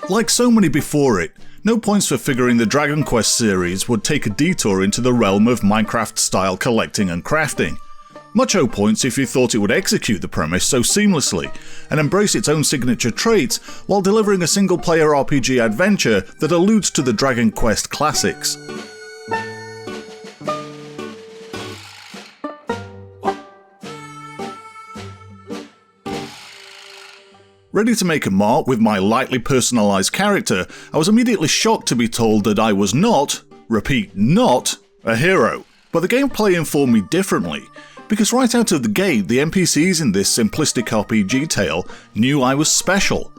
Like so many before it, no points for figuring the Dragon Quest series would take a detour into the realm of Minecraft-style collecting and crafting. Much O points if you thought it would execute the premise so seamlessly, and embrace its own signature traits while delivering a single-player RPG adventure that alludes to the Dragon Quest classics. Ready to make a mark with my lightly personalised character, I was immediately shocked to be told that I was not, repeat, not, a hero. But the gameplay informed me differently, because right out of the gate, the NPCs in this simplistic RPG tale knew I was special.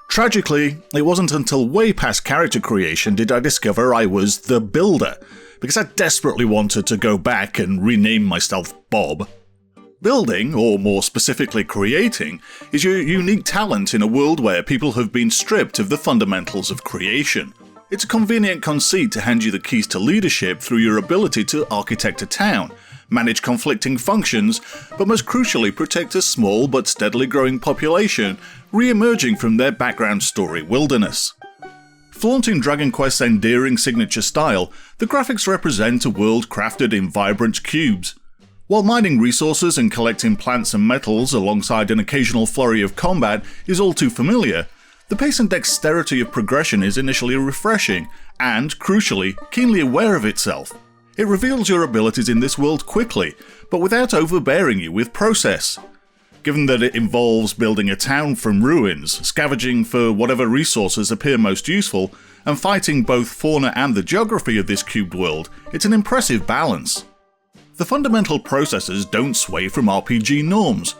Tragically, it wasn't until way past character creation did I discover I was the Builder, because I desperately wanted to go back and rename myself Bob. Building, or more specifically creating, is your unique talent in a world where people have been stripped of the fundamentals of creation. It's a convenient conceit to hand you the keys to leadership through your ability to architect a town, manage conflicting functions, but most crucially protect a small but steadily growing population, re-emerging from their background story wilderness. Flaunting Dragon Quest's endearing signature style, the graphics represent a world crafted in vibrant cubes. While mining resources and collecting plants and metals alongside an occasional flurry of combat is all too familiar, the pace and dexterity of progression is initially refreshing, and, crucially, keenly aware of itself. It reveals your abilities in this world quickly, but without overbearing you with process. Given that it involves building a town from ruins, scavenging for whatever resources appear most useful, and fighting both fauna and the geography of this cubed world, it's an impressive balance. The fundamental processes don't sway from RPG norms.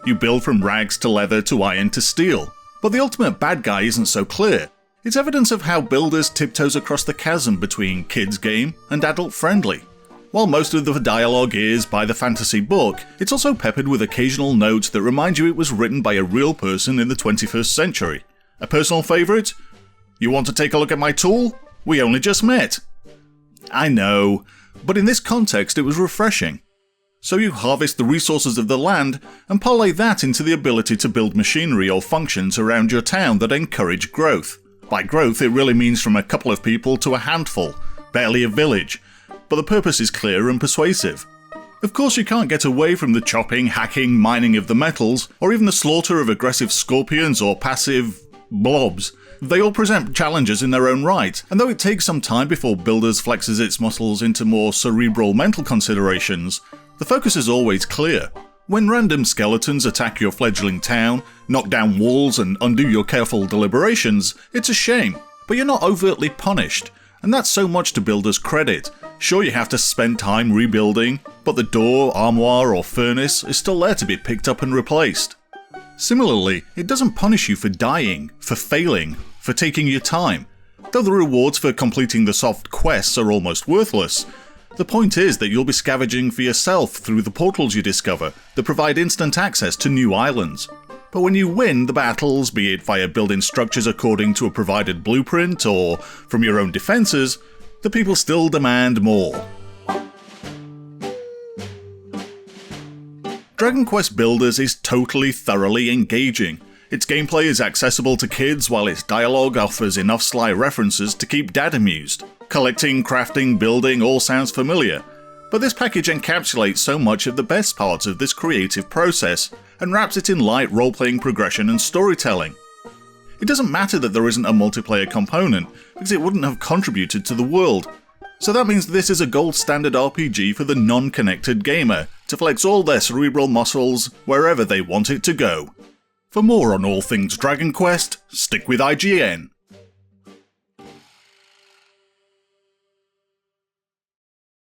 You build from rags to leather to iron to steel. But the ultimate bad guy isn't so clear. It's evidence of how Builders tiptoes across the chasm between kids game and adult friendly. While most of the dialogue is by the fantasy book, it's also peppered with occasional notes that remind you it was written by a real person in the 21st century. A personal favourite? You want to take a look at my tool? We only just met. I know, but in this context it was refreshing. So you harvest the resources of the land and parlay that into the ability to build machinery or functions around your town that encourage growth. By growth it really means from a couple of people to a handful, barely a village, but the purpose is clear and persuasive. Of course you can't get away from the chopping, hacking, mining of the metals, or even the slaughter of aggressive scorpions or passive blobs. They all present challenges in their own right, and though it takes some time before Builders flexes its muscles into more cerebral mental considerations, the focus is always clear. When random skeletons attack your fledgling town, knock down walls and undo your careful deliberations, it's a shame, but you're not overtly punished, and that's so much to Builders' credit. Sure, you have to spend time rebuilding, but the door, armoire or furnace is still there to be picked up and replaced. Similarly, it doesn't punish you for dying, for failing, for taking your time. Though the rewards for completing the soft quests are almost worthless, the point is that you'll be scavenging for yourself through the portals you discover that provide instant access to new islands. But when you win the battles, be it via building structures according to a provided blueprint or from your own defences, the people still demand more. Dragon Quest Builders is totally thoroughly engaging. Its gameplay is accessible to kids while its dialogue offers enough sly references to keep Dad amused. Collecting, crafting, building all sounds familiar, but this package encapsulates so much of the best parts of this creative process and wraps it in light role-playing progression and storytelling. It doesn't matter that there isn't a multiplayer component, because it wouldn't have contributed to the world. So that means this is a gold standard RPG for the non-connected gamer, to flex all their cerebral muscles wherever they want it to go. For more on all things Dragon Quest, stick with IGN.